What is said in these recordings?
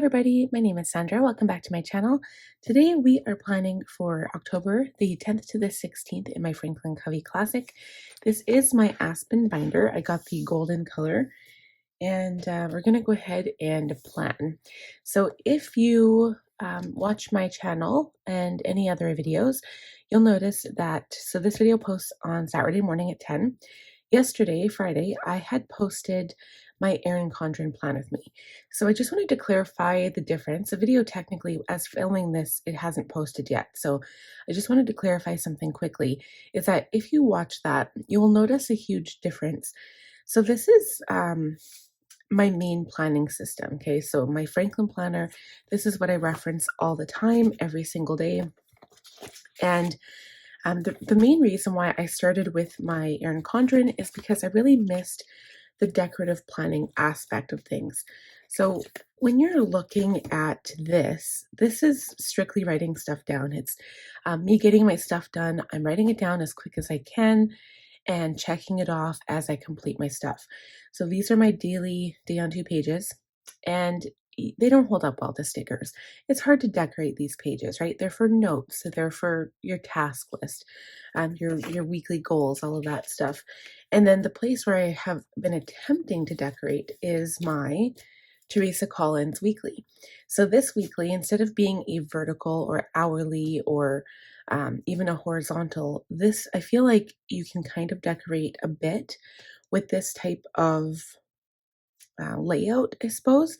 everybody, my name is Sandra. Welcome back to my channel. Today we are planning for October the 10th to the 16th in my Franklin Covey Classic. This is my Aspen Binder. I got the golden color and we're going to go ahead and plan. So if you watch my channel and any other videos, you'll notice that, so this video posts on Saturday morning at 10. Yesterday, Friday, I had posted my Erin Condren plan with me. So I just wanted to clarify the difference. The video technically, as filming this, it hasn't posted yet. So I just wanted to clarify something quickly, is that if you watch that, you will notice a huge difference. So this is my main planning system, okay? So my Franklin planner, this is what I reference all the time, every single day. And the main reason why I started with my Erin Condren is because I really missed the decorative planning aspect of things. So when you're looking at this is strictly writing stuff down. It's me getting my stuff done. I'm writing it down as quick as I can and checking it off as I complete my stuff. So these are my daily day on 2 pages, and they don't hold up well to stickers. It's hard to decorate these pages, right? They're for notes, so they're for your task list, your weekly goals, all of that stuff. And then the place where I have been attempting to decorate is my Teresa Collins weekly. So this weekly, instead of being a vertical or hourly or even a horizontal, this, I feel like you can kind of decorate a bit with this type of layout, I suppose.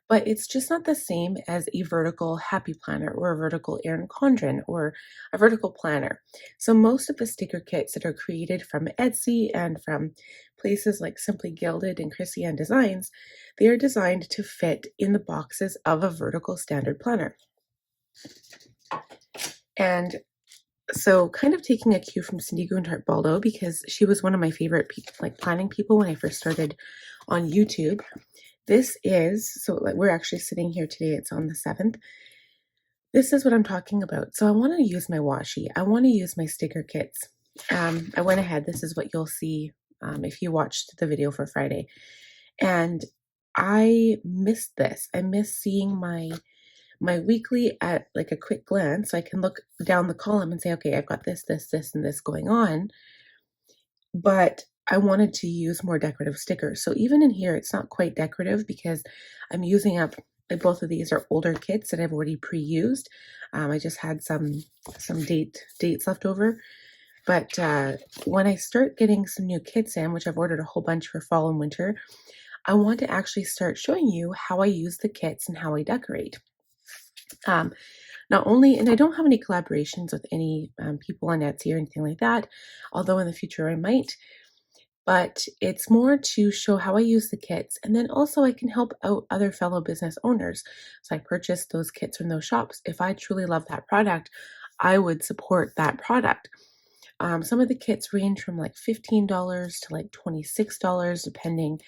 But it's just not the same as a vertical happy planner or a vertical Erin Condren or a vertical planner. So most of the sticker kits that are created from Etsy and from places like Simply Gilded and Christian Designs, they are designed to fit in the boxes of a vertical standard planner. And so kind of taking a cue from Cindy Guntart-Baldo, because she was one of my favorite planning people when I first started on YouTube. This is, so we're actually sitting here today, it's on the 7th. This is what I'm talking about. So I want to use my washi. I want to use my sticker kits. I went ahead, this is what you'll see if you watched the video for Friday. And I missed this. I miss seeing my weekly at like a quick glance, so I can look down the column and say, okay, I've got this, this, this, and this going on. But I wanted to use more decorative stickers. So even in here, it's not quite decorative because I'm using up, like both of these are older kits that I've already pre-used. I just had some dates left over. But when I start getting some new kits in, which I've ordered a whole bunch for fall and winter, I want to actually start showing you how I use the kits and how I decorate. Not only, and I don't have any collaborations with any people on Etsy or anything like that, although in the future I might, but it's more to show how I use the kits, and then also I can help out other fellow business owners. So I purchased those kits from those shops. If I truly love that product, I would support that product. Some of the kits range from like $15 to like $26, depending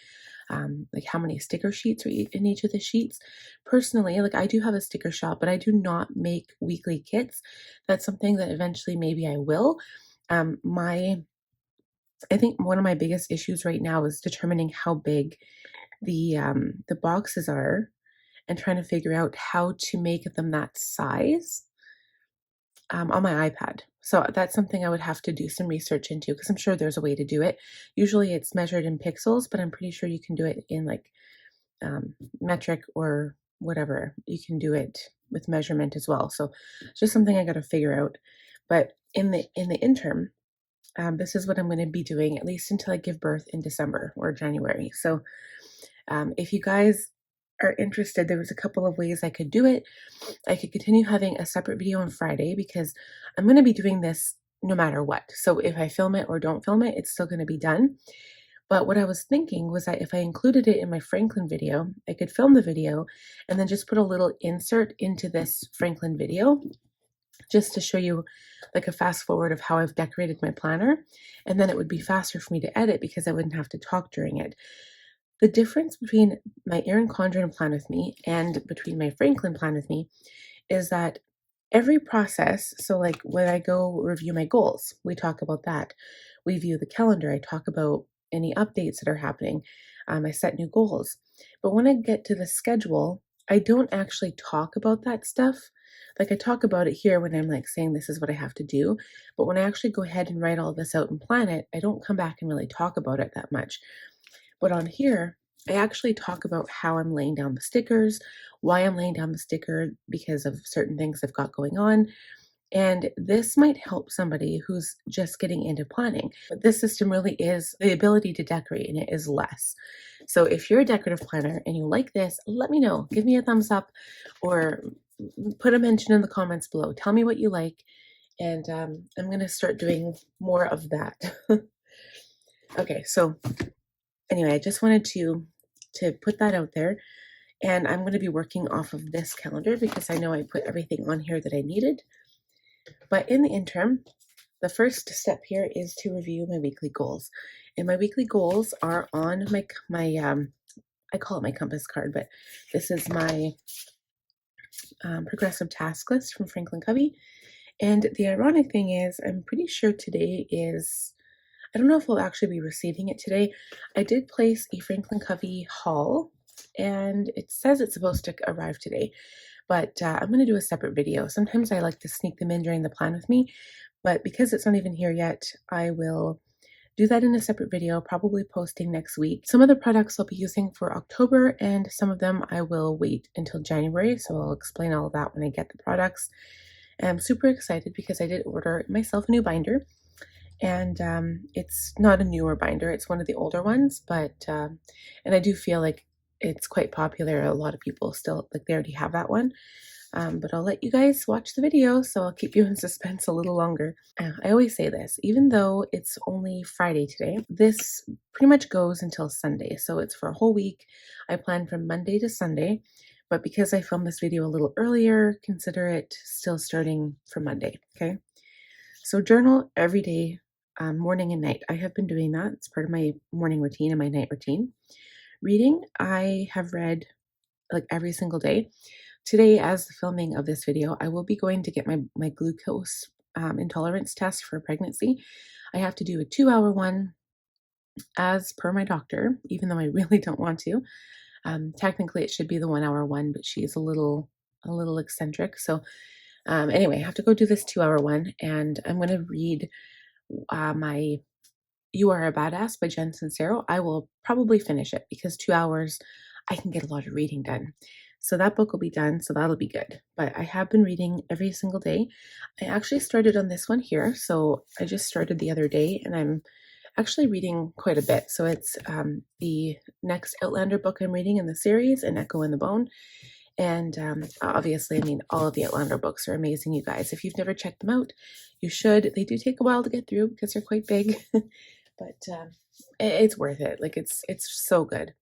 like how many sticker sheets are in each of the sheets. Personally, like I do have a sticker shop, but I do not make weekly kits. That's something that eventually maybe I will. I think one of my biggest issues right now is determining how big the boxes are and trying to figure out how to make them that size on my iPad. So that's something I would have to do some research into, because I'm sure there's a way to do it. Usually it's measured in pixels, but I'm pretty sure you can do it in like metric or whatever. You can do it with measurement as well. So it's just something I got to figure out. But in the interim, this is what I'm going to be doing at least until I give birth in December or January. So if you guys are interested, there was a couple of ways I could do it. I could continue having a separate video on Friday because I'm going to be doing this no matter what. So if I film it or don't film it, it's still going to be done. But what I was thinking was that if I included it in my Franklin video, I could film the video and then just put a little insert into this Franklin video just to show you like a fast forward of how I've decorated my planner. And then it would be faster for me to edit because I wouldn't have to talk during it. The difference between my Erin Condren plan with me and between my Franklin plan with me is that every process, so like when I go review my goals, we talk about that. We view the calendar, I talk about any updates that are happening. I set new goals. But when I get to the schedule, I don't actually talk about that stuff. Like I talk about it here when I'm like saying this is what I have to do, but when I actually go ahead and write all this out and plan it, I don't come back and really talk about it that much. But on here, I actually talk about how I'm laying down the stickers, why I'm laying down the sticker because of certain things I've got going on. And this might help somebody who's just getting into planning. But this system really is the ability to decorate, and it is less. So if you're a decorative planner and you like this, let me know. Give me a thumbs up or put a mention in the comments below. Tell me what you like. And I'm going to start doing more of that. Okay, so anyway, I just wanted to put that out there. And I'm going to be working off of this calendar because I know I put everything on here that I needed. But in the interim, the first step here is to review my weekly goals. And my weekly goals are on my I call it my compass card, but this is my progressive task list from Franklin Covey. And the ironic thing is, I'm pretty sure today is, I don't know if we'll actually be receiving it today. I did place a Franklin Covey haul, and it says it's supposed to arrive today, but I'm going to do a separate video. Sometimes I like to sneak them in during the plan with me, but because it's not even here yet, I will do that in a separate video, probably posting next week. Some of the products I'll be using for October, and some of them I will wait until January, so I'll explain all of that when I get the products. And I'm super excited because I did order myself a new binder, and it's not a newer binder, it's one of the older ones, but and I do feel like it's quite popular. A lot of people still, like, they already have that one. But I'll let you guys watch the video, so I'll keep you in suspense a little longer. I always say this, even though it's only Friday today, this pretty much goes until Sunday. So it's for a whole week. I plan from Monday to Sunday, but because I filmed this video a little earlier, consider it still starting from Monday, okay? So journal every day, morning and night. I have been doing that. It's part of my morning routine and my night routine. Reading, I have read like every single day. Today, as the filming of this video, I will be going to get my glucose intolerance test for pregnancy. I have to do a 2-hour one as per my doctor, even though I really don't want to. Technically, it should be the 1-hour one, but she's a little eccentric. So anyway, I have to go do this 2-hour one, and I'm going to read my You Are a Badass by Jen Sincero. I will probably finish it because 2 hours, I can get a lot of reading done. So that book will be done, so that'll be good. But I have been reading every single day. I actually started on this one here, so I just started the other day, and I'm actually reading quite a bit. So it's the next Outlander book I'm reading in the series, An Echo in the Bone. And obviously, I mean, all of the Outlander books are amazing, you guys. If you've never checked them out, you should. They do take a while to get through because they're quite big, but it's worth it. Like, it's so good.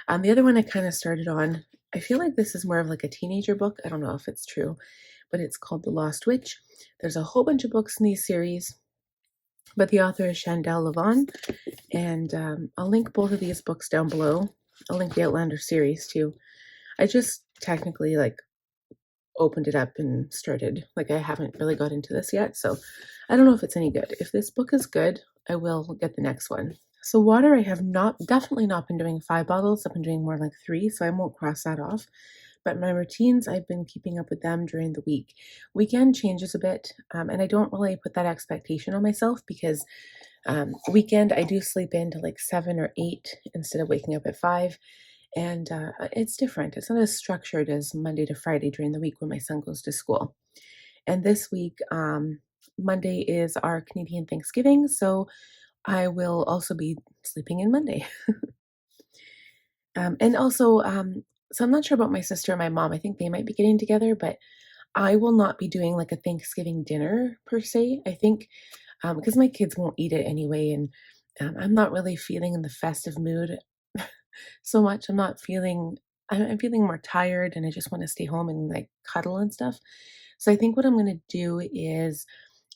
The other one I kind of started on, I feel like this is more of like a teenager book. I don't know if it's true, but it's called The Lost Witch. There's a whole bunch of books in these series, but the author is Chandel Levon, and I'll link both of these books down below. I'll link the Outlander series too. I just technically like opened it up and started. Like, I haven't really got into this yet, so I don't know if it's any good. If this book is good, I will get the next one. So water, I have definitely not been doing 5 bottles. I've been doing more like 3, so I won't cross that off. But my routines, I've been keeping up with them during the week. Weekend changes a bit, and I don't really put that expectation on myself because weekend I do sleep in to like 7 or 8 instead of waking up at 5. And it's different. It's not as structured as Monday to Friday during the week when my son goes to school. And this week, Monday is our Canadian Thanksgiving, so I will also be sleeping in Monday. And also, so I'm not sure about my sister and my mom. I think they might be getting together, but I will not be doing like a Thanksgiving dinner per se. I think because my kids won't eat it anyway, and I'm not really feeling in the festive mood so much. I'm feeling more tired, and I just want to stay home and like cuddle and stuff. So I think what I'm going to do is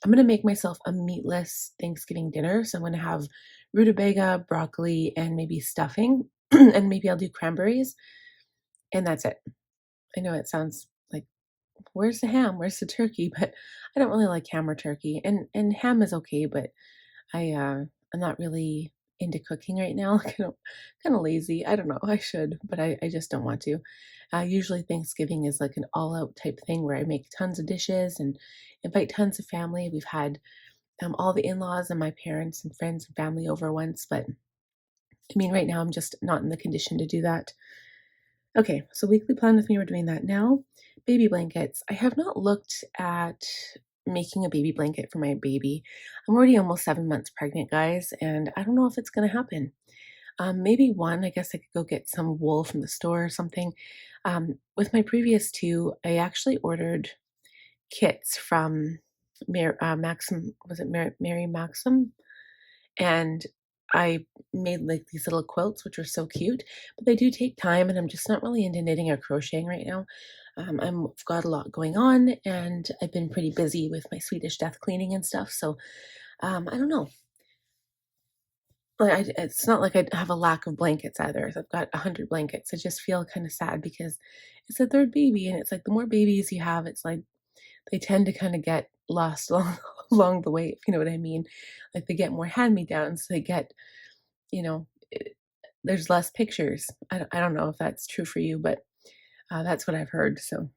I'm going to make myself a meatless Thanksgiving dinner. So I'm going to have rutabaga, broccoli, and maybe stuffing, and maybe I'll do cranberries, and that's it. I know it sounds like, where's the ham? Where's the turkey? But I don't really like ham or turkey, and ham is okay, but I'm not really into cooking right now. Like, kind of lazy. I don't know. I should, but I just don't want to. Usually Thanksgiving is like an all-out type thing where I make tons of dishes and invite tons of family. We've had all the in-laws and my parents and friends and family over once, but I mean, right now I'm just not in the condition to do that. Okay, so weekly plan with me, we're doing that now. Baby blankets. I have not looked at making a baby blanket for my baby. I'm already almost 7 months pregnant, guys, and I don't know if it's going to happen. Maybe one, I guess I could go get some wool from the store or something. With my previous two, I actually ordered kits from Maxim, was it Mary Maxim? And I made like these little quilts, which were so cute, but they do take time, and I'm just not really into knitting or crocheting right now. I've got a lot going on, and I've been pretty busy with my Swedish death cleaning and stuff. So I don't know. Like it's not like I have a lack of blankets either. I've got 100 blankets. I just feel kind of sad because it's a third baby, and it's like the more babies you have, it's like they tend to kind of get lost along the way, if you know what I mean. Like they get more hand-me-downs. They get, you know, there's less pictures. I don't know if that's true for you, but that's what I've heard. So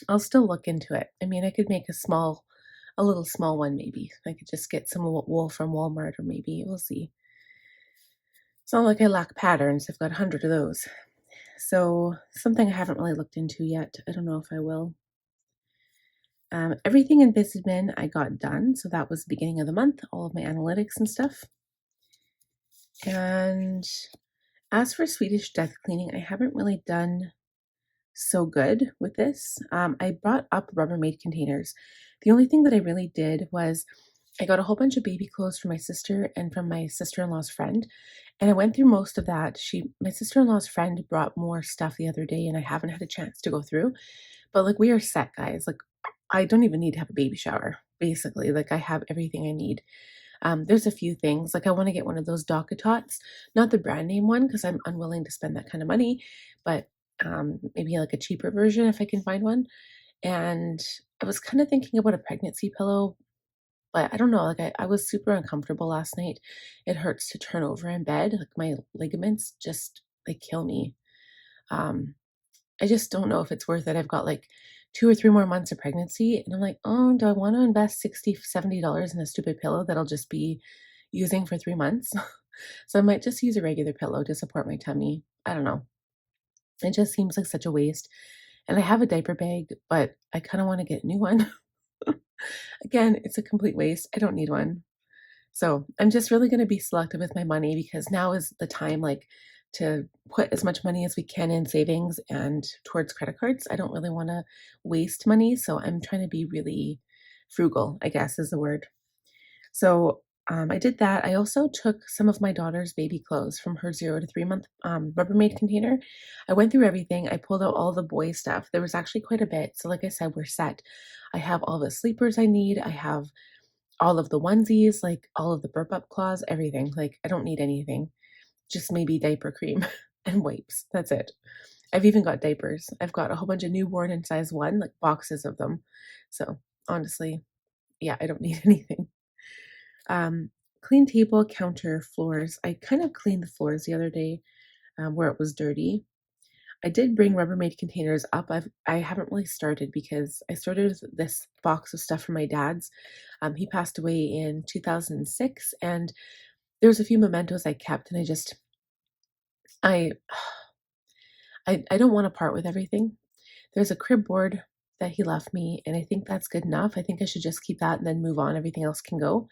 I'll still look into it. I mean, I could make a little small one maybe. I could just get some wool from Walmart, or maybe we'll see. It's not like I lack patterns. I've got 100 of those. So something I haven't really looked into yet. I don't know if I will. Everything in BizAdmin I got done. So that was the beginning of the month, all of my analytics and stuff. And as for Swedish death cleaning, I haven't really done so good with this. I brought up Rubbermaid containers. The only thing that I really did was I got a whole bunch of baby clothes from my sister and from my sister-in-law's friend, and I went through most of that. My sister-in-law's friend brought more stuff the other day, and I haven't had a chance to go through. But like we are set, guys. Like I don't even need to have a baby shower. Basically, like I have everything I need. There's a few things, like I want to get one of those Tots, not the brand name one because I'm unwilling to spend that kind of money, but maybe like a cheaper version if I can find one. And I was kind of thinking about a pregnancy pillow, but I don't know, like I was super uncomfortable last night. It hurts to turn over in bed. Like my ligaments just they kill me. Um, I just don't know if it's worth it. I've got like 2 or 3 more months of pregnancy, and I'm like, oh, do I want to invest $60, $70 in a stupid pillow that I'll just be using for 3 months? So I might just use a regular pillow to support my tummy. I don't know. It just seems like such a waste. And I have a diaper bag, but I kind of want to get a new one. Again, it's a complete waste. I don't need one. So I'm just really going to be selective with my money because now is the time, like, to put as much money as we can in savings and towards credit cards. I don't really want to waste money, so I'm trying to be really frugal, I guess is the word. So I did that. I also took some of my daughter's baby clothes from her 0 to 3 month Rubbermaid container. I went through everything. I pulled out all the boy stuff. There was actually quite a bit. So like I said, we're set. I have all the sleepers I need. I have all of the onesies, like all of the burp up cloths, everything. Like I don't need anything, just maybe diaper cream and wipes. That's it. I've even got diapers. I've got a whole bunch of newborn in size 1, like boxes of them. So honestly, yeah, I don't need anything. Clean table, counter, floors. I kind of cleaned the floors the other day where it was dirty. I did bring Rubbermaid containers up. I haven't really started because I started with this box of stuff from my dad's. He passed away in 2006, and there was a few mementos I kept, and I I don't want to part with everything. There's a crib board that he left me, and I think that's good enough. I think I should just keep that and then move on. Everything else can go.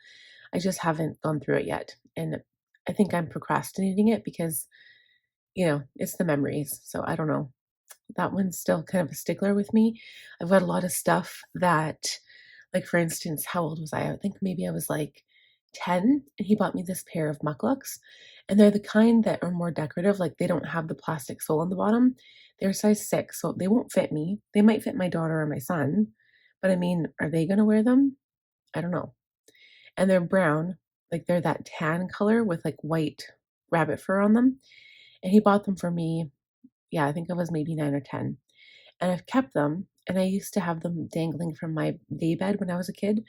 I just haven't gone through it yet, and I think I'm procrastinating it because it's the memories. So I don't know. That one's still kind of a stickler with me. I've got a lot of stuff that, like for instance, how old was I? I think maybe I was like 10, and he bought me this pair of mucklucks, and they're the kind that are more decorative. Like they don't have the plastic sole on the bottom. They're size 6, so they won't fit me. They might fit my daughter or my son, but I mean, are they going to wear them? I don't know. And they're brown, like they're that tan color with like white rabbit fur on them. And he bought them for me. Yeah, I think I was maybe 9 or 10. And I've kept them. And I used to have them dangling from my day bed when I was a kid.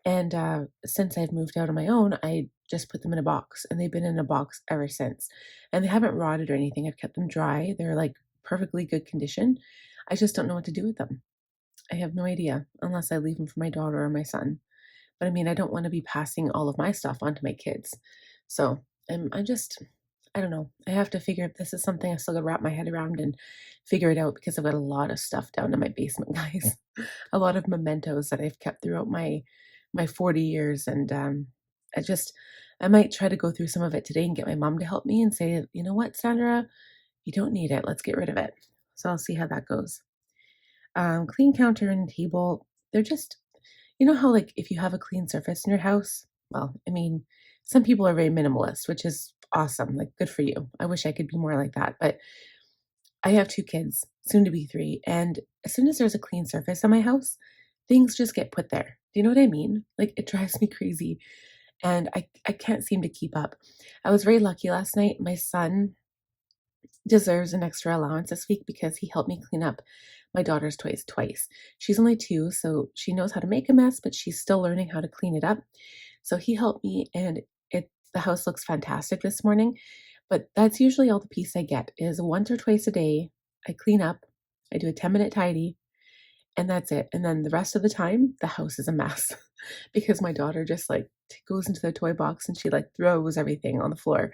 And since I've moved out on my own, I just put them in a box. And they've been in a box ever since. And they haven't rotted or anything. I've kept them dry. They're like perfectly good condition. I just don't know what to do with them. I have no idea unless I leave them for my daughter or my son. But I mean, I don't want to be passing all of my stuff on to my kids. So I'm just, I don't know. I have to figure if this is something I still got to wrap my head around and figure it out because I've got a lot of stuff down in my basement, guys. A lot of mementos that I've kept throughout my 40 years. And I just, I might try to go through some of it today and get my mom to help me and say, you know what, Sandra, you don't need it. Let's get rid of it. So I'll see how that goes. Clean counter and table, they're just, you know how, like, if you have a clean surface in your house, well, I mean, some people are very minimalist, which is awesome. Like, good for you. I wish I could be more like that. But I have two kids, soon to be three. And as soon as there's a clean surface in my house, things just get put there. Do you know what I mean? Like, it drives me crazy. And I can't seem to keep up. I was very lucky last night. My son deserves an extra allowance this week because he helped me clean up my daughter's toys twice. She's only 2, so she knows how to make a mess, but she's still learning how to clean it up. So he helped me, and the house looks fantastic this morning. But that's usually all the piece I get is once or twice a day. I clean up, I do a 10-minute tidy, and that's it. And then the rest of the time, the house is a mess because my daughter just like goes into the toy box and she like throws everything on the floor.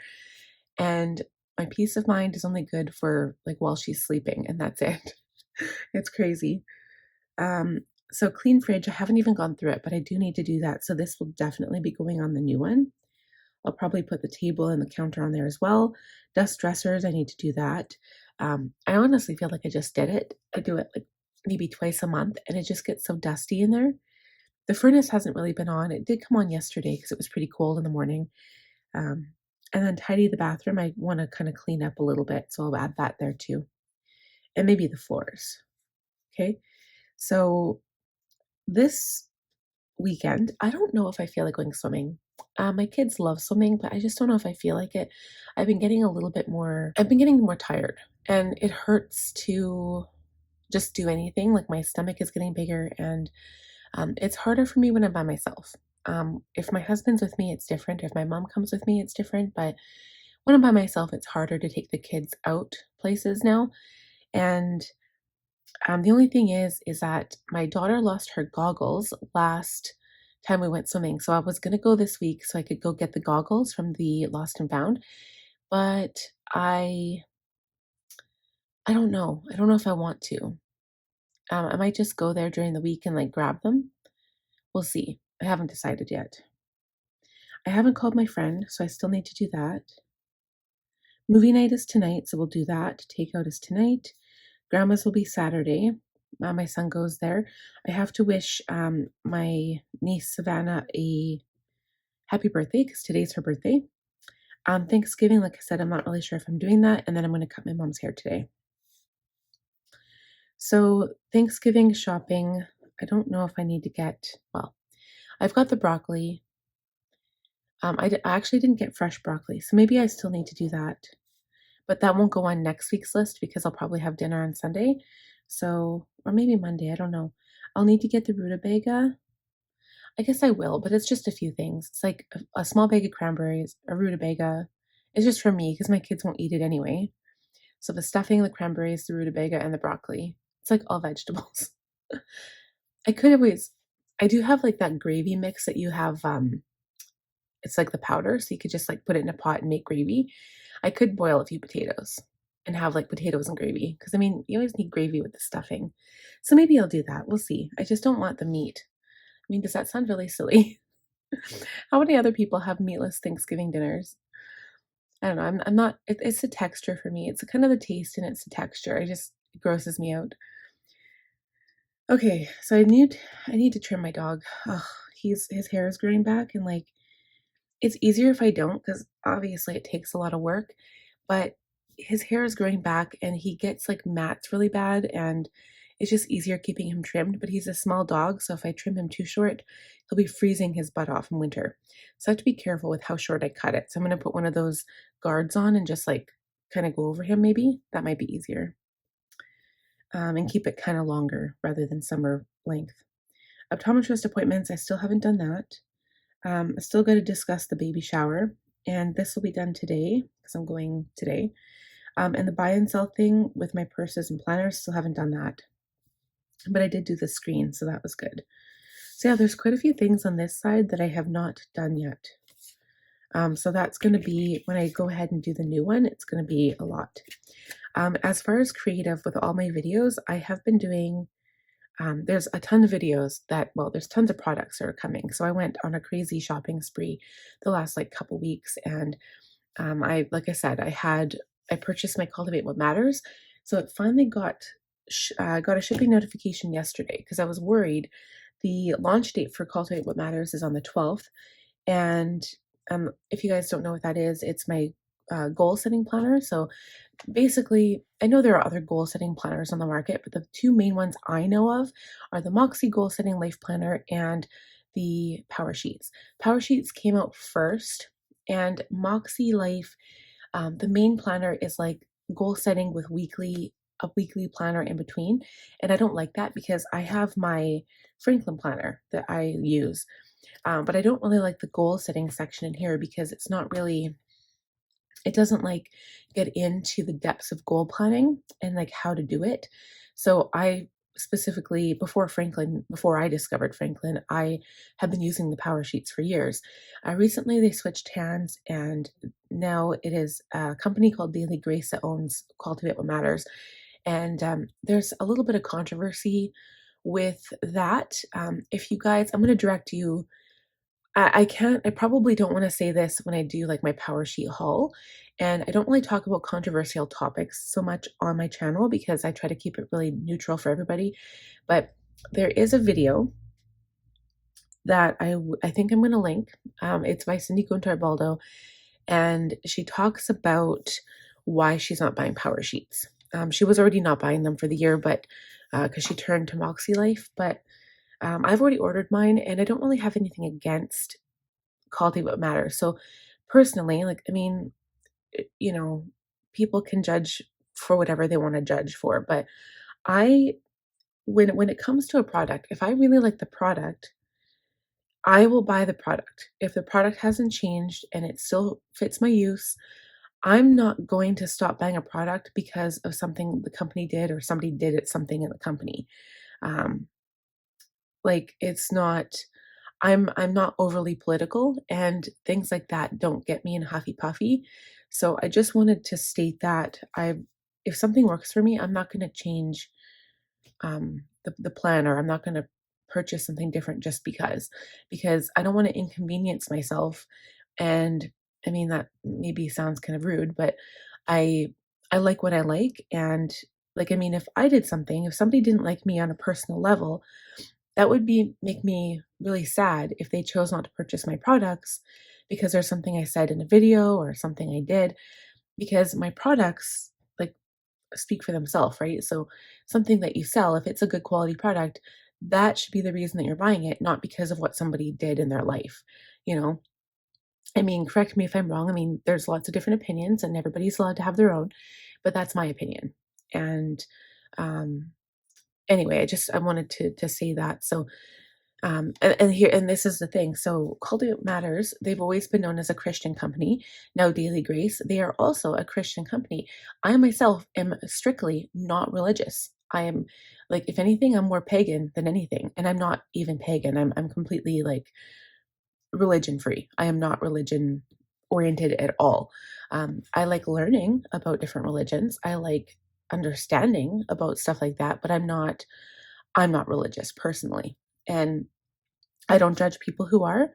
And my peace of mind is only good for like while she's sleeping, and that's it. It's crazy. Um, so clean fridge, I haven't even gone through it, but I do need to do that. So this will definitely be going on the new one. I'll probably put the table and the counter on there as well. Dust dressers, I need to do that. I honestly feel like I just did it. I do it like maybe twice a month, and it just gets so dusty in there. The furnace hasn't really been on. It did come on yesterday because it was pretty cold in the morning. Um, and then tidy the bathroom. I want to kind of clean up a little bit, so I'll add that there too. And maybe the floors. Okay. So this weekend, I don't know if I feel like going swimming. My kids love swimming, but I just don't know if I feel like it. I've been getting more tired, and it hurts to just do anything. Like my stomach is getting bigger, and it's harder for me when I'm by myself. If my husband's with me, it's different. If my mom comes with me, it's different. But when I'm by myself, it's harder to take the kids out places now. And the only thing is that my daughter lost her goggles last time we went swimming. So I was going to go this week so I could go get the goggles from the Lost and Found. But I, I don't know. I don't know if I want to. I might just go there during the week and like grab them. We'll see. I haven't decided yet. I haven't called my friend, so I still need to do that. Movie night is tonight, so we'll do that. Takeout is tonight. Grandma's will be Saturday. My son goes there. I have to wish my niece Savannah a happy birthday because today's her birthday. Thanksgiving, like I said, I'm not really sure if I'm doing that, and then I'm going to cut my mom's hair today. So Thanksgiving shopping, I don't know if I need to get, well, I've got the broccoli. I actually didn't get fresh broccoli, so maybe I still need to do that. But that won't go on next week's list because I'll probably have dinner on Sunday. So, or maybe Monday, I don't know. I'll need to get the rutabaga. I guess I will, but it's just a few things. It's like a small bag of cranberries, a rutabaga. It's just for me because my kids won't eat it anyway. So the stuffing, the cranberries, the rutabaga, and the broccoli. It's like all vegetables. I could always, I do have like that gravy mix that you have. It's like the powder, so you could just like put it in a pot and make gravy. I could boil a few potatoes and have like potatoes and gravy because I mean, you always need gravy with the stuffing. So maybe I'll do that. We'll see. I just don't want the meat. I mean, does that sound really silly? How many other people have meatless Thanksgiving dinners? I don't know. I'm not, it's the texture for me. It's kind of the taste and it's the texture. It grosses me out. Okay, so I need to trim my dog. Oh, his hair is growing back and like it's easier if I don't because obviously it takes a lot of work, but his hair is growing back and he gets like mats really bad and it's just easier keeping him trimmed, but he's a small dog, so if I trim him too short, he'll be freezing his butt off in winter. So I have to be careful with how short I cut it. So I'm going to put one of those guards on and just like kind of go over him maybe. That might be easier. And keep it kind of longer rather than summer length. Optometrist appointments, I still haven't done that. I still got to discuss the baby shower, and this will be done today because I'm going today. And the buy and sell thing with my purses and planners, still haven't done that. But I did do the screen, so that was good. So yeah, there's quite a few things on this side that I have not done yet. So that's going to be, when I go ahead and do the new one, it's going to be a lot. As far as creative with all my videos, I have been doing, there's a ton of videos that, well, there's tons of products that are coming. So I went on a crazy shopping spree the last like couple weeks, and like I said, I purchased my Cultivate What Matters. So it finally got a shipping notification yesterday because I was worried. The launch date for Cultivate What Matters is on the 12th. And if you guys don't know what that is, it's my goal setting planner. So basically, I know there are other goal setting planners on the market, but the two main ones I know of are the Moxie Goal Setting Life Planner and the Power Sheets. Power Sheets came out first, and Moxie Life, the main planner is like goal setting with a weekly planner in between. And I don't like that because I have my Franklin planner that I use. But I don't really like the goal setting section in here because it's not really, it doesn't like get into the depths of goal planning and like how to do it. So I specifically, before I discovered Franklin, I have been using the Power Sheets for years. Recently they switched hands, and now it is a company called Daily Grace that owns Cultivate What Matters. And there's a little bit of controversy with that. If you guys, I'm going to direct you, I probably don't want to say this when I do like my Power Sheet haul. And I don't really talk about controversial topics so much on my channel because I try to keep it really neutral for everybody. But there is a video that I think I'm going to link. It's by Cindy Guntar-Baldo, and she talks about why she's not buying Power Sheets. She was already not buying them for the year, but because she turned to Moxie Life. But I've already ordered mine, and I don't really have anything against Cultivate What Matters. So personally, like, I mean, you know, people can judge for whatever they want to judge for, but I, when it comes to a product, if I really like the product, I will buy the product. If the product hasn't changed and it still fits my use, I'm not going to stop buying a product because of something the company did or somebody did it something in the company. Um, like it's not, I'm not overly political, and things like that don't get me in huffy puffy. So I just wanted to state that if something works for me, I'm not going to change the plan, or I'm not going to purchase something different just because I don't want to inconvenience myself. And I mean, that maybe sounds kind of rude, but I I like what I like. And like, I mean, if somebody didn't like me on a personal level, that would make me really sad if they chose not to purchase my products because there's something I said in a video or something I did, because my products like speak for themselves, right? So something that you sell, if it's a good quality product, that should be the reason that you're buying it, not because of what somebody did in their life, you know? I mean, correct me if I'm wrong. I mean, there's lots of different opinions and everybody's allowed to have their own, but that's my opinion. And um anyway, I wanted to say that. So and this is the thing. So Cultivate Matters, they've always been known as a Christian company. Now Daily Grace, they are also a Christian company. I myself am strictly not religious. I am, like, if anything, I'm more pagan than anything. And I'm not even pagan. I'm completely like religion free. I am not religion oriented at all. I like learning about different religions. I like understanding about stuff like that, but I'm not religious personally. And I don't judge people who are.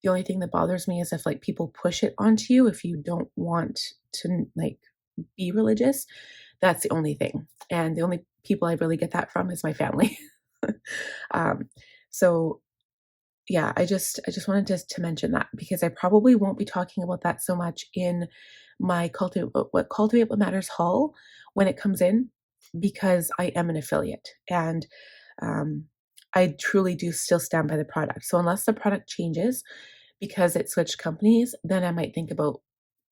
The only thing that bothers me is if like people push it onto you if you don't want to like be religious. That's the only thing. And the only people I really get that from is my family. um, so yeah, I just wanted to mention that because I probably won't be talking about that so much in my Cultivate What Matters haul when it comes in, because I am an affiliate, and um, I truly do still stand by the product. So unless the product changes because it switched companies, then I might think about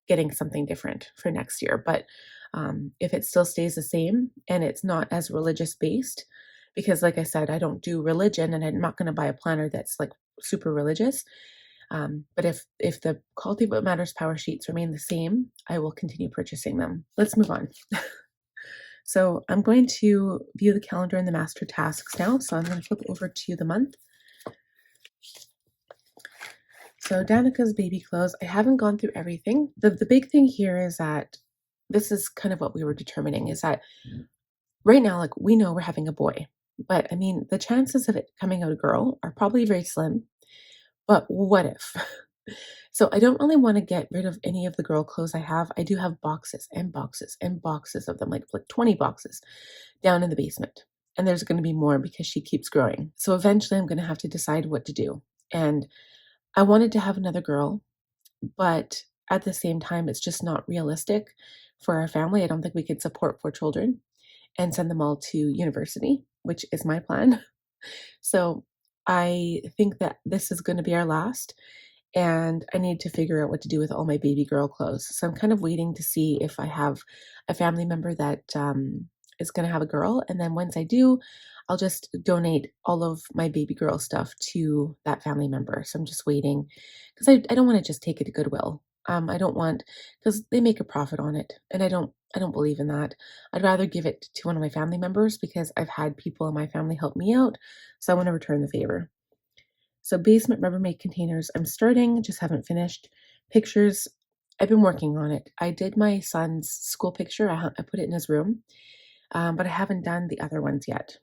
getting something different for next year. But if it still stays the same and it's not as religious based, because like I said, I don't do religion and I'm not going to buy a planner that's like super religious. But if the Quality What Matters power sheets remain the same, I will continue purchasing them. Let's move on. So I'm going to view the calendar in the master tasks now. So I'm going to flip over to the month. So Danica's baby clothes, I haven't gone through everything. The big thing here is that this is kind of what we were determining, is that right now, like, we know we're having a boy, but I mean, the chances of it coming out a girl are probably very slim, but what if? So I don't really want to get rid of any of the girl clothes I have. I do have boxes and boxes and boxes of them, like 20 boxes down in the basement. And there's going to be more because she keeps growing. So eventually I'm going to have to decide what to do. And I wanted to have another girl, but at the same time, it's just not realistic for our family. I don't think we could support 4 children and send them all to university, which is my plan. So I think that this is going to be our last, and I need to figure out what to do with all my baby girl clothes. So I'm kind of waiting to see if I have a family member that is going to have a girl. And then once I do, I'll just donate all of my baby girl stuff to that family member. So I'm just waiting because I don't want to just take it to Goodwill. I don't want, because they make a profit on it, and I don't believe in that. I'd rather give it to one of my family members because I've had people in my family help me out. So I want to return the favor. So basement Rubbermaid containers, I'm starting, just haven't finished. Pictures, I've been working on it. I did my son's school picture. I put it in his room, but I haven't done the other ones yet.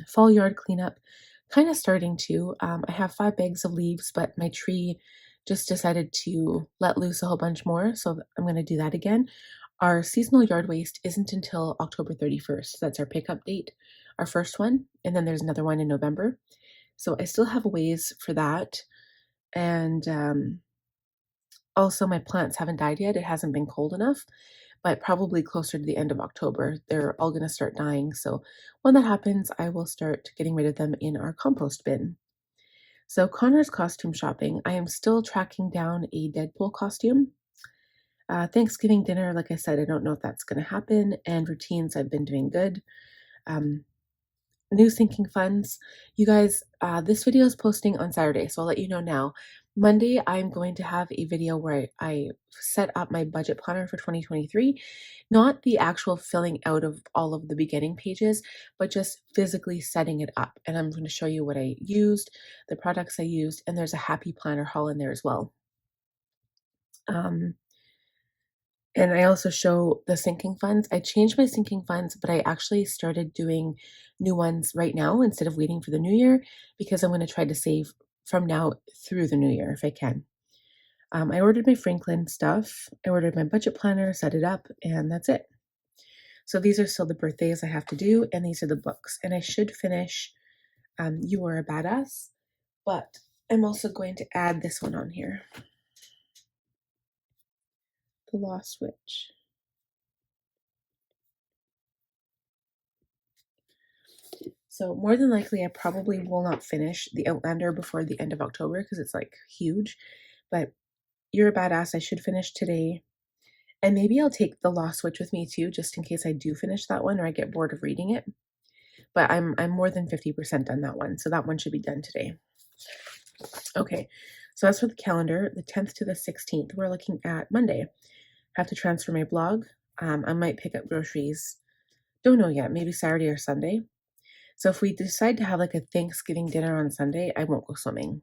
Fall yard cleanup, kind of starting to. I have 5 bags of leaves, but my tree just decided to let loose a whole bunch more, so I'm going to do that again. Our seasonal yard waste isn't until October 31st. That's our pickup date, our first one, and then there's another one in November. So I still have a ways for that. And also, my plants haven't died yet. It hasn't been cold enough, but probably closer to the end of October, they're all going to start dying. So when that happens, I will start getting rid of them in our compost bin. So Connor's costume shopping, I am still tracking down a Deadpool costume. Thanksgiving dinner, like I said, I don't know if that's going to happen. And routines, I've been doing good. New sinking funds. You guys, this video is posting on Saturday, so I'll let you know now. Monday, I'm going to have a video where I set up my budget planner for 2023. Not the actual filling out of all of the beginning pages, but just physically setting it up. And I'm going to show you what I used, the products I used, and there's a happy planner haul in there as well. And I also show the sinking funds. I changed my sinking funds, but I actually started doing new ones right now instead of waiting for the new year, because I'm going to try to save from now through the new year if I can. I ordered my Franklin stuff. I ordered my budget planner, set it up, and that's it. So these are still the birthdays I have to do, and these are the books. And I should finish You Are a Badass, but I'm also going to add this one on here. The Lost Witch. So more than likely, I probably will not finish the Outlander before the end of October because it's like huge. But You're a Badass, I should finish today. And maybe I'll take The Lost Witch with me too, just in case I do finish that one or I get bored of reading it. But I'm more than 50% done that one, so that one should be done today. Okay, so as for the calendar, the 10th to the 16th, we're looking at Monday. Have to transfer my blog. I might pick up groceries. Don't know yet, maybe Saturday or Sunday. So if we decide to have like a Thanksgiving dinner on Sunday, I won't go swimming.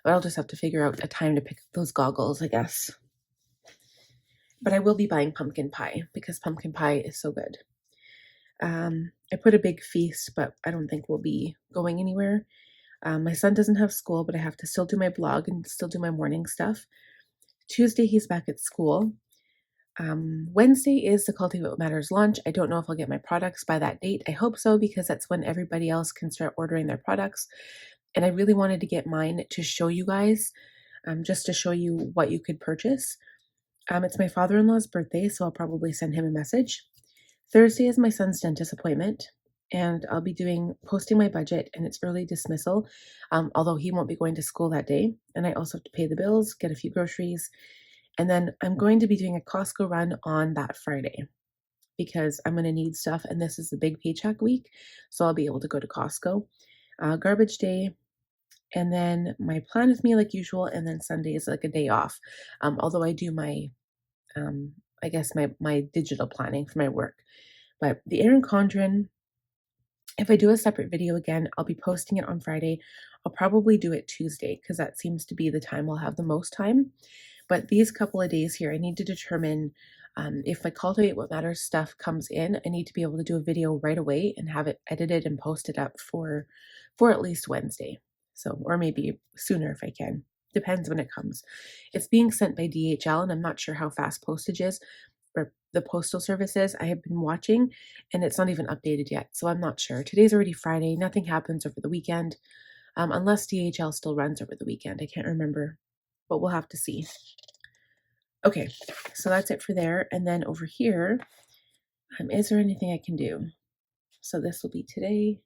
But I'll just have to figure out a time to pick up those goggles, I guess. But I will be buying pumpkin pie because pumpkin pie is so good. I put a big feast, but I don't think we'll be going anywhere. My son doesn't have school, but I have to still do my blog and still do my morning stuff. Tuesday, he's back at school. Wednesday is the Cultivate What Matters launch. I don't know if I'll get my products by that date. I hope so, because that's when everybody else can start ordering their products. And I really wanted to get mine to show you guys, just to show you what you could purchase. It's my father-in-law's birthday, so I'll probably send him a message. Thursday is my son's dentist appointment, and I'll be posting my budget and its early dismissal, although he won't be going to school that day. And I also have to pay the bills, get a few groceries. And then I'm going to be doing a Costco run on that Friday because I'm going to need stuff. And this is the big paycheck week. So I'll be able to go to Costco. Garbage day. And then my plan with me like usual, and then Sunday is like a day off. Although I do my, I guess my digital planning for my work. But the Erin Condren, if I do a separate video again, I'll be posting it on Friday. I'll probably do it Tuesday because that seems to be the time I'll have the most time. But these couple of days here, I need to determine if my Cultivate What Matters stuff comes in, I need to be able to do a video right away and have it edited and posted up for at least Wednesday. So, or maybe sooner if I can. Depends when it comes. It's being sent by DHL, and I'm not sure how fast postage is, or the postal services I have been watching, and it's not even updated yet, so I'm not sure. Today's already Friday. Nothing happens over the weekend, unless DHL still runs over the weekend. I can't remember, but we'll have to see. Okay, so that's it for there. And then over here, is there anything I can do? So this will be today.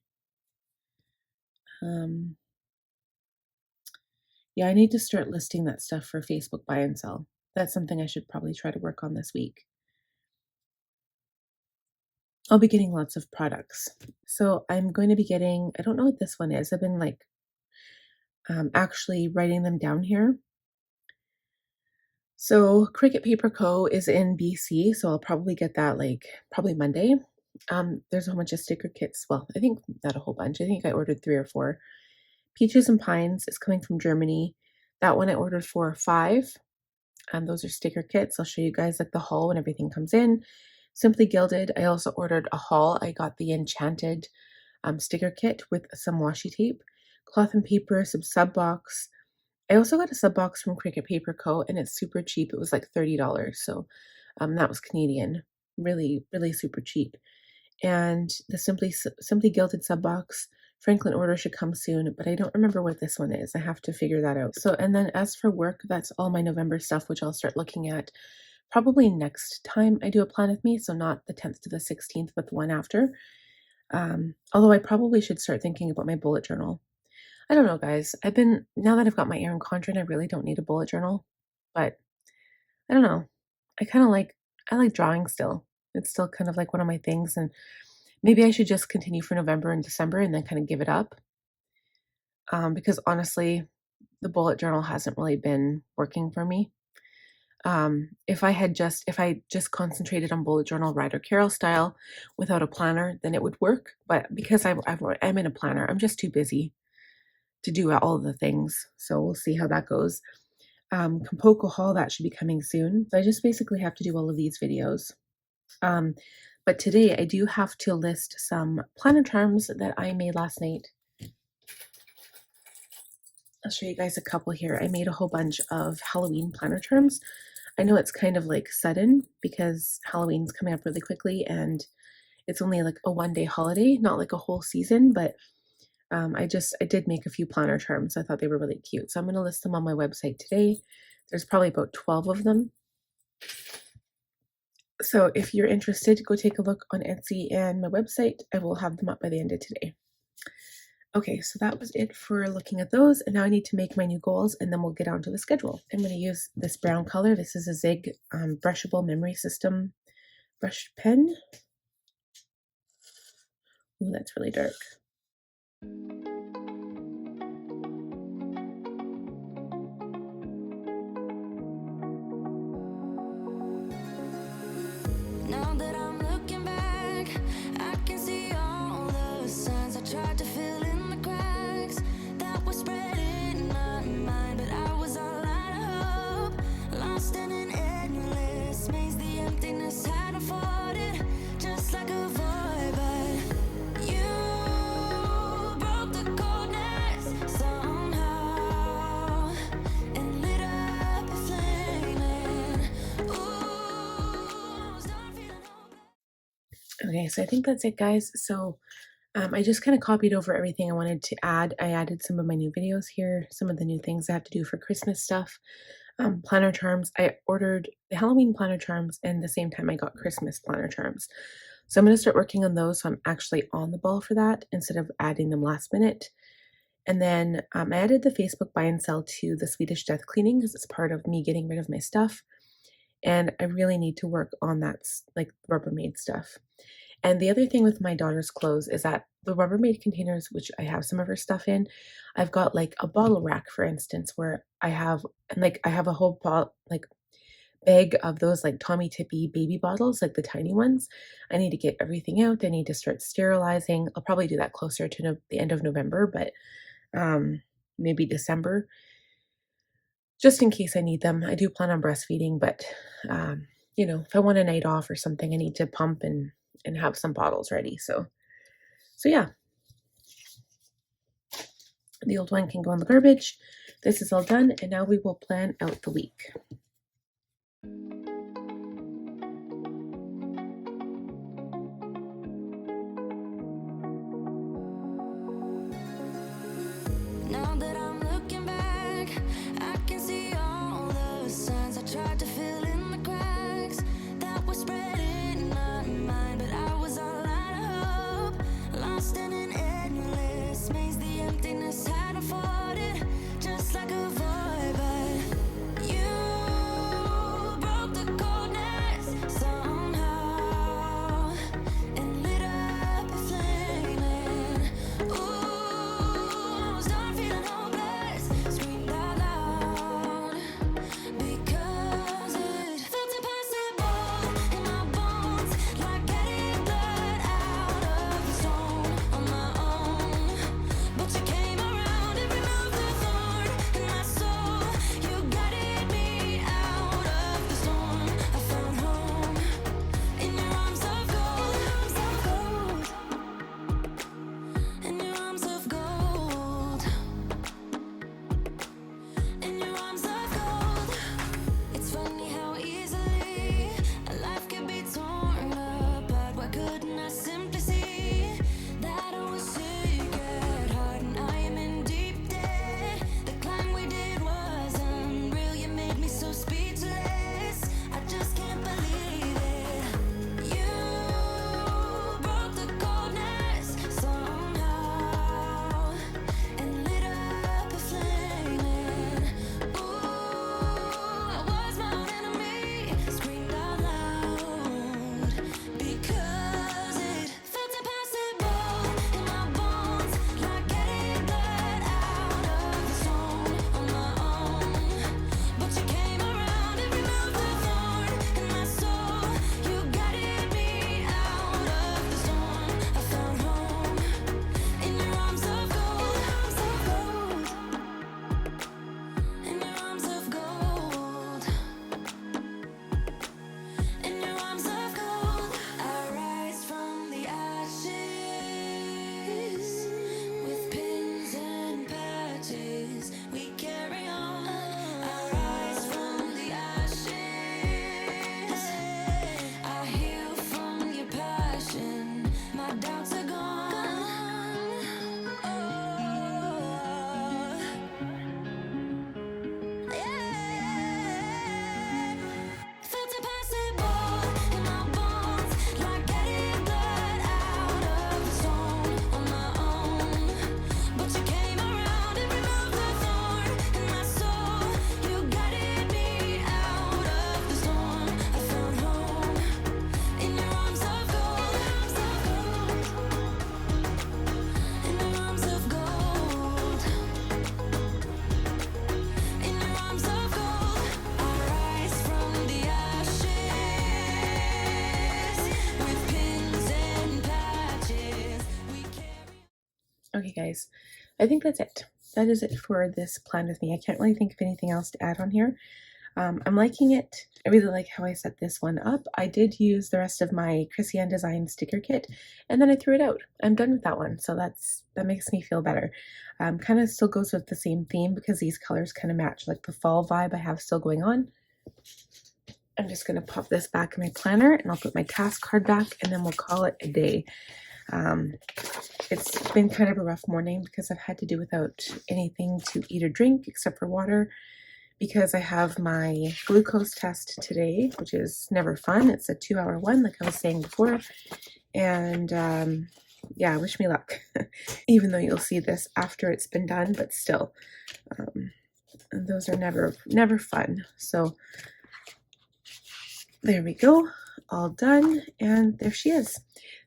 Yeah, I need to start listing that stuff for Facebook buy and sell. That's something I should probably try to work on this week. I'll be getting lots of products. So I'm going to be getting, I don't know what this one is. I've been like actually writing them down here. So Cricut Paper Co. is in BC, so I'll probably get that like probably Monday. There's a whole bunch of sticker kits. Well, I think not a whole bunch. I think I ordered 3 or 4. Peaches and Pines is coming from Germany. That one I ordered 4 or 5. Those are sticker kits. I'll show you guys like the haul when everything comes in. Simply Gilded, I also ordered a haul. I got the Enchanted sticker kit with some washi tape, cloth and paper, some sub box. I also got a sub box from Cricut Paper Co. and it's super cheap. It was like $30. So that was Canadian. Really, really super cheap. And the Simply Gilded sub box, Franklin order should come soon, but I don't remember what this one is. I have to figure that out. So, and then as for work, that's all my November stuff, which I'll start looking at probably next time I do a plan with me. So not the 10th to the 16th, but the one after. Although I probably should start thinking about my bullet journal. I don't know, guys. Now that I've got my Erin Condren, I really don't need a bullet journal, but I don't know. I like drawing still. It's still kind of like one of my things, and maybe I should just continue for November and December and then kind of give it up. Because honestly, the bullet journal hasn't really been working for me. If I just concentrated on bullet journal Ryder Carroll style without a planner, then it would work. But because I'm in a planner, I'm just too busy to do all of the things. So we'll see how that goes. Compoko haul, that should be coming soon. So I just basically have to do all of these videos. But today I do have to list some planner charms that I made last night. I'll show you guys a couple here. I made a whole bunch of Halloween planner charms. I know it's kind of like sudden because Halloween's coming up really quickly and it's only like a one-day holiday, not like a whole season, but I did make a few planner charms. I thought they were really cute. So I'm going to list them on my website today. There's probably about 12 of them. So if you're interested, go take a look on Etsy and my website. I will have them up by the end of today. Okay, so that was it for looking at those. And now I need to make my new goals and then we'll get on to the schedule. I'm going to use this brown color. This is a Zig brushable memory system brush pen. Ooh, that's really dark. Now that I'm looking back, I can see all the signs I tried to fill in the cracks that were spread in my mind, but I was all out of hope, lost in an endless maze. The emptiness hadn't fought it, just like a void, but you broke the coldness somehow and lit up a flame. And ooh, I was done feeling hopeless. Okay, so I think that's it, guys. So I just kind of copied over everything I wanted to add. I added some of my new videos here, some of the new things I have to do for Christmas stuff. Planner charms. I ordered the Halloween planner charms and the same time I got Christmas planner charms. So I'm going to start working on those so I'm actually on the ball for that instead of adding them last minute. And then I added the Facebook buy and sell to the Swedish death cleaning because it's part of me getting rid of my stuff. And I really need to work on that like Rubbermaid stuff. And the other thing with my daughter's clothes is that the Rubbermaid containers, which I have some of her stuff in, I've got like a bottle rack, for instance, where I have a whole like bag of those like Tommy Tippy baby bottles, like the tiny ones. I need to get everything out. I need to start sterilizing. I'll probably do that closer to the end of November, but maybe December, just in case I need them. I do plan on breastfeeding, but if I want a night off or something, I need to pump and have some bottles ready. So yeah, the old one can go in the garbage. This is all done, and now we will plan out the week. Now that I'm looking back, I can see all the signs I tried to fill in the cracks that were spread in my mind, but I was all out of hope, lost in an endless maze. The emptiness had unfolded just like a void, but you broke the coldness somehow and lit up a flame. And ooh, I was done feeling hopeless, screamed out loud because it felt impossible in my bones, like getting blood out of the stone on my own. But you came around and removed the thorn in my soul. You guided me out of the storm. I found home in your arms of gold, in your arms of gold, in your arms of gold. It's funny how easily a life can be torn apart. Why couldn't I simply see that I was sick at heart and I am in deep debt? The climb we did was unreal. You made me so speechless. I just can't believe it. You broke the coldness somehow and lit up a flame. And ooh, I was my own enemy, screamed out loud because it felt impossible in my bones, like getting blood out of the stone on my own. But you came around and removed the thorn in my soul. You guided me out of the storm. I found home in your arms of gold, in your arms of gold, in your arms of gold. I rise from the ashes with pins and patches. We carry on. I rise from the ashes. I heal from your passion. My doubts are gone. Felt impossible in my bones, like getting blood out of the stone on my own. But you came around and removed the thorn in my soul. You guided me out of the storm. I found home in your arms of gold, in your arms of gold, in your arms of gold. I rise from the ashes with pins and patches. We carry. Okay, guys, I think that's it. That is it for this plan with me. I can't really think of anything else to add on here. I'm liking it. I really like how I set this one up. I did use the rest of my Chrissy Ann Design sticker kit, and then I threw it out. I'm done with that one, so that makes me feel better. Kind of still goes with the same theme because these colors kind of match like the fall vibe I have still going on. I'm just going to pop this back in my planner, and I'll put my task card back, and then we'll call it a day. It's been kind of a rough morning because I've had to do without anything to eat or drink except for water, because I have my glucose test today, which is never fun. It's a 2-hour one, like I was saying before. And yeah, wish me luck. Even though you'll see this after it's been done, but still. And those are never fun. So there we go. all done, and there she is.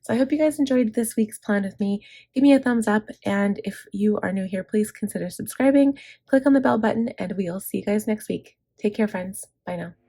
So I hope you guys enjoyed this week's plan with me. Give me a thumbs up, and if you are new here, please consider subscribing. Click on the bell button, and we'll see you guys next week. Take care, friends. Bye now.